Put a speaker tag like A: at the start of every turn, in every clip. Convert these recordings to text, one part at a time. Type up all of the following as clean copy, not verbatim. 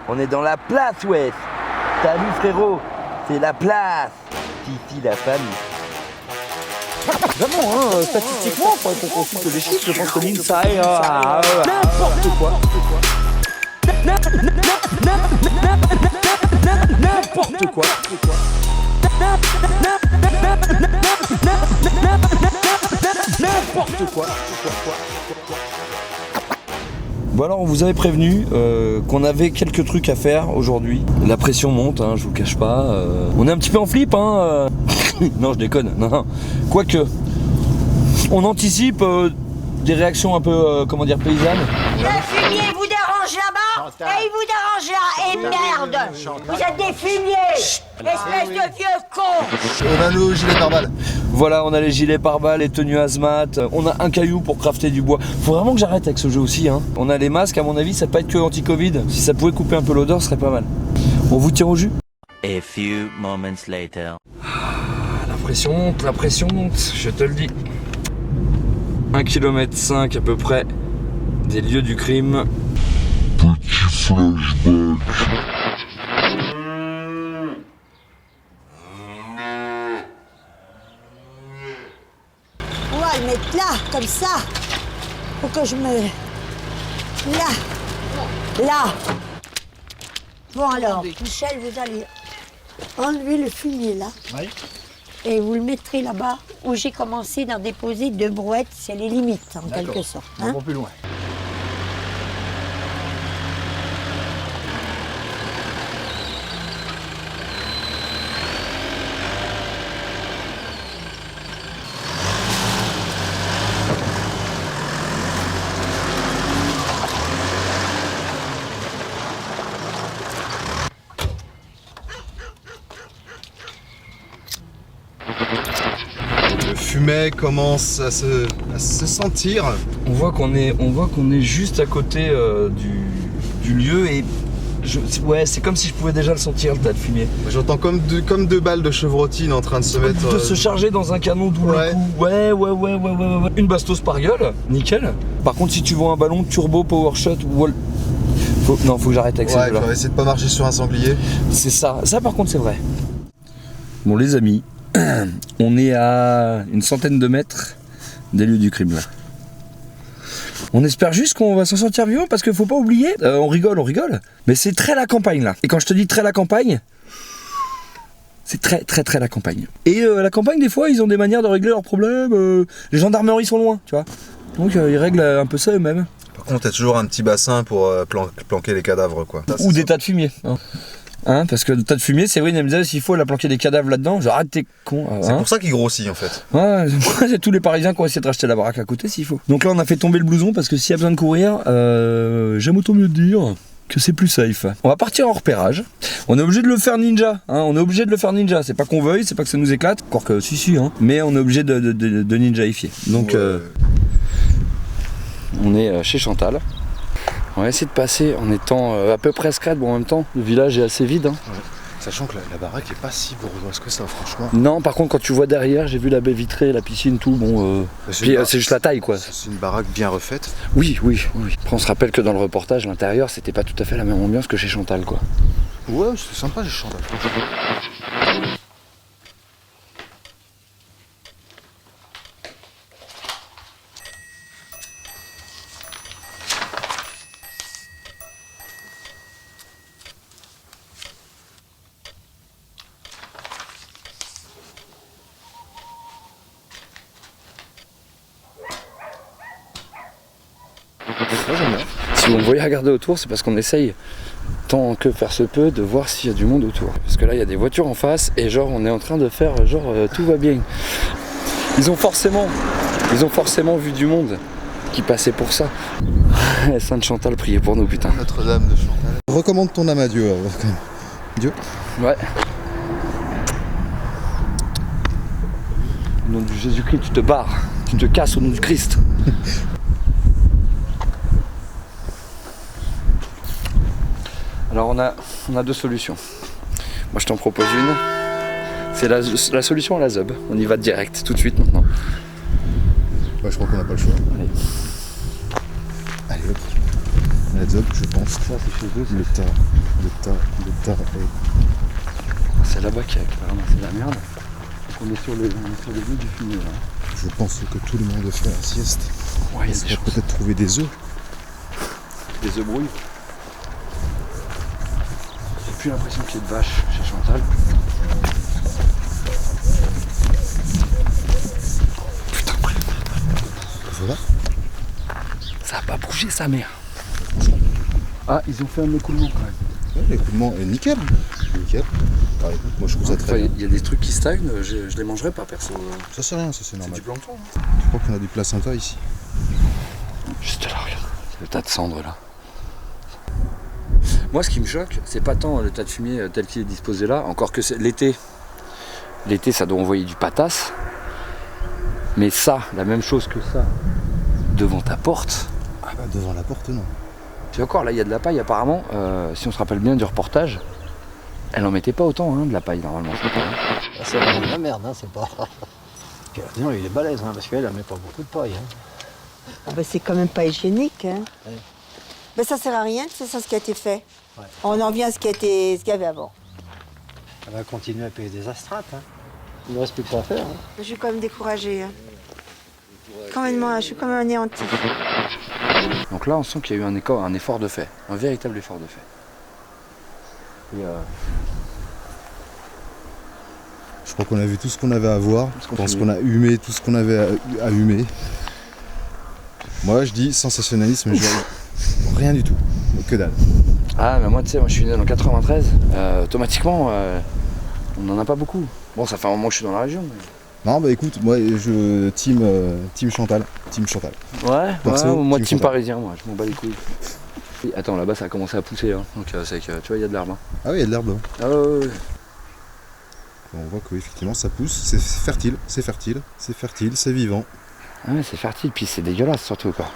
A: On est dans la place, ouais. T'as vu, frérot? C'est la place. Ici, la famille.
B: Vraiment, hein, statistiquement, pour qu'on consulte les chiffres, je pense que l'INSA est n'importe quoi. N'importe quoi. N'importe quoi.
A: Bon alors, on vous avait prévenu qu'on avait quelques trucs à faire aujourd'hui. La pression monte, hein, je vous cache pas. On est un petit peu en flip, hein. Non, je déconne. Non. Quoique, on anticipe des réactions un peu, comment dire, paysannes.
C: Le fumier vous dérange là-bas et il vous dérange là. Et merde, vous êtes des fumiers, espèce de vieux con.
D: On a nos gilets pare-balles.
A: Voilà, on a les gilets pare-balles, les tenues hazmat, on a un caillou pour crafter du bois. Faut vraiment que j'arrête avec ce jeu aussi, hein. On a les masques, à mon avis, ça peut être que anti-Covid. Si ça pouvait couper un peu l'odeur, ce serait pas mal. On vous tire au jus.
E: A few moments later.
A: La pression monte, je te le dis. 1,5 km à peu près des lieux du crime.
F: Petit flashback.
C: On va le mettre là, comme ça. Faut que je me... Là. Bon alors, Michel, vous allez enlever le fumier là.
D: Oui.
C: Et vous le mettrez là-bas où j'ai commencé d'en déposer 2 brouettes. C'est les limites, en quelque sorte.
D: On va plus loin. Le fumet commence à se sentir.
A: On voit qu'on est juste à côté du lieu et ouais, c'est comme si je pouvais déjà le sentir, le tas de fumier.
D: J'entends comme deux balles de chevrotine en train de se mettre.
A: De se charger dans un canon double coup. Ouais. Une bastos par gueule, nickel. Par contre, si tu vois un ballon turbo power shot wall. Faut que j'arrête avec ça.
D: Ouais, faut essayer de pas marcher sur un sanglier.
A: C'est ça. Ça, par contre, c'est vrai. Bon, les amis, on est à une centaine de mètres des lieux du crime là. On espère juste qu'on va s'en sortir vivant parce qu'il faut pas oublier, on rigole, mais c'est très la campagne là. Et quand je te dis très la campagne, c'est très la campagne. Et la campagne, des fois, ils ont des manières de régler leurs problèmes. Les gendarmeries sont loin, tu vois. Donc ils règlent un peu ça eux-mêmes.
D: Par contre, t'as toujours un petit bassin pour planquer les cadavres, quoi. Ça,
A: ou des tas de fumier. Hein, parce que le tas de fumier, c'est vrai, il me disait s'il faut la planquer des cadavres là-dedans, genre arrête, t'es con.
D: C'est pour ça qu'il grossit en fait.
A: Ouais, c'est tous les Parisiens qui ont essayé de racheter la baraque à côté s'il faut. Donc là, on a fait tomber le blouson parce que s'il y a besoin de courir, j'aime autant mieux te dire que c'est plus safe. On va partir en repérage. On est obligé de le faire ninja. Hein, c'est pas qu'on veuille, c'est pas que ça nous éclate. Encore que si, hein. Mais on est obligé de ninjaifier. Donc, on est chez Chantal. On va essayer de passer en étant à peu près scred. Bon, en même temps, le village est assez vide. Hein.
D: Ouais. Sachant que la baraque est pas si bourgeoise que ça, franchement.
A: Non, par contre, quand tu vois derrière, j'ai vu la baie vitrée, la piscine, tout. Bon, c'est juste la taille, quoi.
D: C'est une baraque bien refaite.
A: Oui. Après, on se rappelle que dans le reportage, l'intérieur, c'était pas tout à fait la même ambiance que chez Chantal, quoi.
D: Ouais, c'est sympa, les Chantal.
A: Moi, j'aime bien. Si vous me voyez regarder autour, c'est parce qu'on essaye, tant que faire se peut, de voir s'il y a du monde autour. Parce que là, il y a des voitures en face et genre, on est en train de faire tout va bien. Ils ont forcément vu du monde qui passait pour ça. Sainte Chantal, priez pour nous, putain.
D: Notre-Dame de Chantal. Recommande ton âme à Dieu, quand même. Dieu.
A: Ouais. Au nom de Jésus-Christ, tu te barres. Tu te casses au nom du Christ. Alors on a deux solutions. Moi je t'en propose une. C'est la solution à la ZUB. On y va direct, tout de suite maintenant.
D: Ouais, je crois qu'on n'a pas le choix.
A: Allez.
D: Allez hop. Heads up, je pense.
A: Ça, c'est chez eux.
D: Le tas est...
A: C'est là-bas qu'il y a ramassé la merde. Donc on est sur le bout du fumier là.
D: Je pense que tout le monde fait la sieste.
A: Ouais, il y a
D: On
A: des
D: va
A: chances.
D: peut-être trouver des œufs.
A: Des œufs brouillés. J'ai plus l'impression qu'il y ait de vaches chez Chantal. Putain,
D: Voilà.
A: ça a pas bougé sa mère. Ah, ils ont fait un écoulement quand même.
D: Ouais, l'écoulement est nickel. Nickel. Ah, écoute, moi je trouve ça très
A: Enfin,
D: bien.
A: il y a des trucs qui stagnent, je les mangerai pas perso.
D: Ça c'est rien, ça c'est
A: C'est
D: normal.
A: du plancton.
D: Je crois qu'on a du placenta ici.
A: Juste là, regarde. Le tas de cendres là. Moi, ce qui me choque, c'est pas tant le tas de fumier tel qu'il est disposé là, encore que c'est l'été. L'été, ça doit envoyer du patasse. Mais ça, la même chose que ça, devant ta porte.
D: Ah bah devant la porte non.
A: Puis encore, là, il y a de la paille apparemment. Si on se rappelle bien du reportage, elle en mettait pas autant hein, de la paille normalement.
B: C'est vraiment de la merde, hein, c'est pas. Non, il est balèze, hein, parce qu'elle met pas beaucoup de paille. Hein.
C: Ah bah, c'est quand même pas hygiénique. Hein.
B: Ouais.
C: Mais ça sert à rien, c'est ça ce qui a été fait.
B: Ouais.
C: On en vient à ce qu'il y avait avant.
B: Elle va continuer à payer des astrates. Hein. Il ne reste plus que ça à faire. Hein.
C: Je suis quand même découragée. Hein. Je suis quand même anéantie.
A: Donc là, on sent qu'il y a eu un effort de fait, un véritable effort de fait. Et
D: Je crois qu'on a vu tout ce qu'on avait à voir.
A: ce
D: Je
A: qu'on
D: pense
A: fait.
D: qu'on a humé tout ce qu'on avait à humer. Moi je dis sensationnalisme, je dis rien du tout. Que dalle.
A: Ah, mais moi, tu sais, moi je suis né en 93. Automatiquement, on n'en a pas beaucoup. Bon, ça fait un moment que je suis dans la région. Mais...
D: Non bah écoute, moi je team Chantal. Team Chantal.
A: Ouais,
D: Perso,
A: moi,
D: team
A: team
D: Chantal.
A: parisien, moi, je m'en bats les couilles. Et attends, là-bas, ça a commencé à pousser. Hein. Donc, c'est que, tu vois, il y a de l'herbe. Hein.
D: Ah oui, il y a de l'herbe. Hein.
A: Ah, ouais.
D: On voit qu'effectivement ça pousse, c'est fertile, c'est vivant.
A: Ah ouais, c'est fertile, puis c'est dégueulasse surtout, quoi.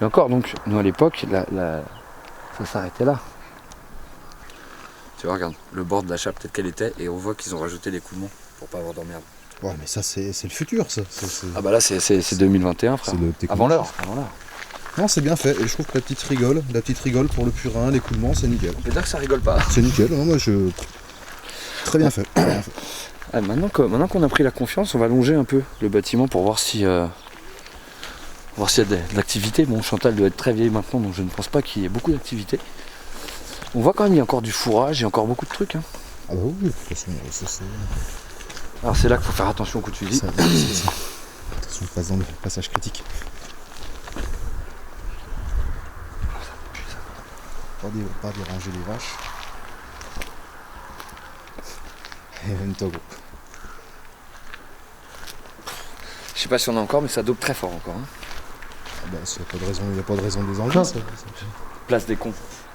A: Et encore, donc, nous à l'époque, ça s'arrêtait là. Tu vois, regarde, le bord de la chape telle qu'elle était, et on voit qu'ils ont rajouté des coulements pour pas avoir d'emmerde.
D: Ouais mais ça c'est le futur ça.
A: Ah bah là, c'est 2021, frère.
D: C'est le technologie.
A: Avant l'heure.
D: Non c'est bien fait et je trouve que la petite rigole pour le purin, l'écoulement c'est nickel.
A: On peut dire que ça rigole pas.
D: C'est nickel, non moi je... Très bien fait. Très bien fait.
A: Ah, maintenant qu'on a pris la confiance, on va longer un peu le bâtiment pour voir si... voir s'il y a de l'activité. Bon, Chantal doit être très vieille maintenant, donc je ne pense pas qu'il y ait beaucoup d'activité. On voit quand même, il y a encore du fourrage, il y a encore beaucoup de trucs. Hein.
D: Ah bah oui, de toute façon, ça c'est...
A: Alors c'est là qu'il faut faire attention au coup de fusil.
D: Attention, on passe dans le passage critique. Pas déranger les vaches. Et une togo.
A: Je sais pas si on a encore, mais ça dope très fort encore. Hein.
D: Ah bah, il n'y a pas de raison de les enlever. Ça.
A: Place des cons.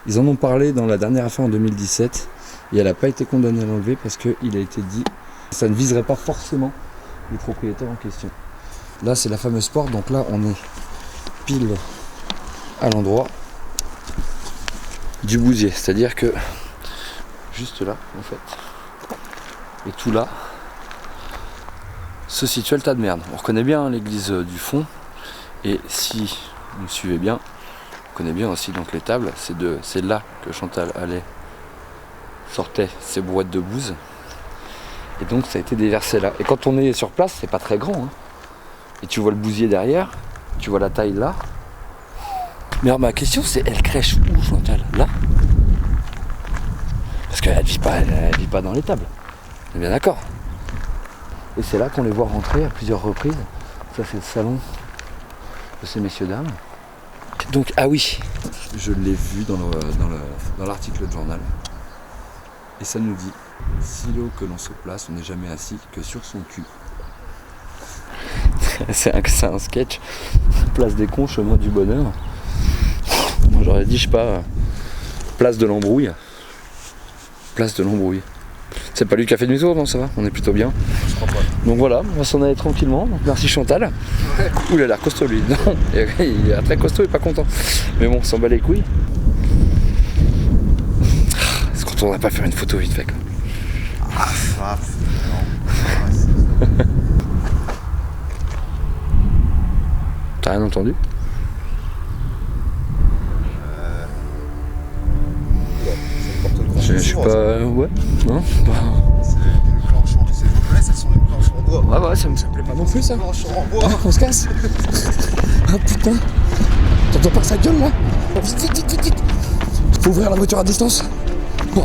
G: Ils en ont parlé dans la dernière affaire en 2017 et elle n'a pas été condamnée à l'enlever parce qu'il a été dit que ça ne viserait pas forcément les propriétaires en question. Là c'est la fameuse porte, donc là on est pile à l'endroit
A: Du bousier, c'est-à-dire que juste là en fait, et tout là, se situait le tas de merde. On reconnaît bien l'église du fond, et si vous me suivez bien, on connaît bien aussi donc les tables, c'est là que Chantal sortait ses boîtes de bouse, et donc ça a été déversé là. Et quand on est sur place, c'est pas très grand, hein. Et tu vois le bousier derrière, tu vois la taille là. Mais alors ma question c'est, elle crèche où Chantal? Là? Parce qu'elle vit pas dans les tables. On est bien d'accord. Et c'est là qu'on les voit rentrer à plusieurs reprises. Ça c'est le salon de ces messieurs dames. Donc ah oui,
G: Je l'ai vu dans l'article de journal. Et ça nous dit, sitôt que l'on se place, on n'est jamais assis que sur son cul.
A: c'est un sketch. Place des cons, chemin du bonheur. Moi j'aurais dit, je sais pas, place de l'embrouille. Place de l'embrouille. C'est pas lui qui a fait demi-tour, non, ça va? On est plutôt bien.
D: Je crois pas.
A: Donc voilà, on va s'en aller tranquillement. Donc merci Chantal.
D: Ouais.
A: Ouh, il a l'air costaud lui. Non, il est très costaud et pas content. Mais bon, on s'en bat les couilles. Est-ce qu'on tournerait pas faire une photo vite fait quoi?
D: Non.
A: T'as rien entendu? je suis pas. Ouais, non, bah.
D: C'est une planche en c'est vos elles sont des planches en bois.
A: Ouais, ça me plaît pas non plus ça.
D: Planches en bois.
A: On se casse. Ah putain. T'entends pas sa gueule là? Vite. Faut ouvrir la voiture à distance. Oh,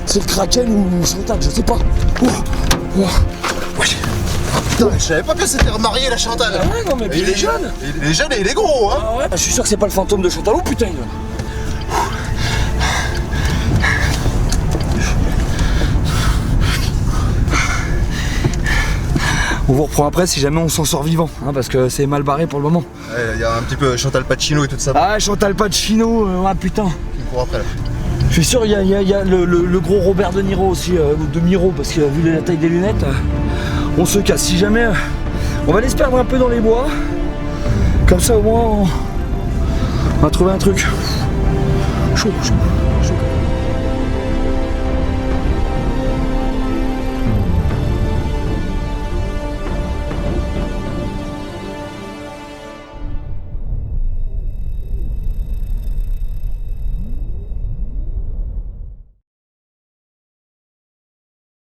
A: c'est le Kraken ou Chantal, je sais pas.
D: Putain, je savais pas que c'était remarié la Chantal.
A: Ah ouais, non mais puis il est jeune.
D: Il est jeune et il est gros, hein.
A: Ah ouais. Je suis sûr que c'est pas le fantôme de Chantal. Oh putain. On vous reprend après si jamais on s'en sort vivant, hein, parce que c'est mal barré pour le moment.
D: Il y a un petit peu Chantal Pacino et tout ça.
A: Ah, Chantal Pacino, ah putain.
D: Qui me court après là.
A: Je suis sûr il y a le gros Robert De Niro aussi, de Miro, parce que vu la taille des lunettes, on se casse. Si jamais, on va aller se perdre un peu dans les bois, comme ça au moins on va trouver un truc. Chaud.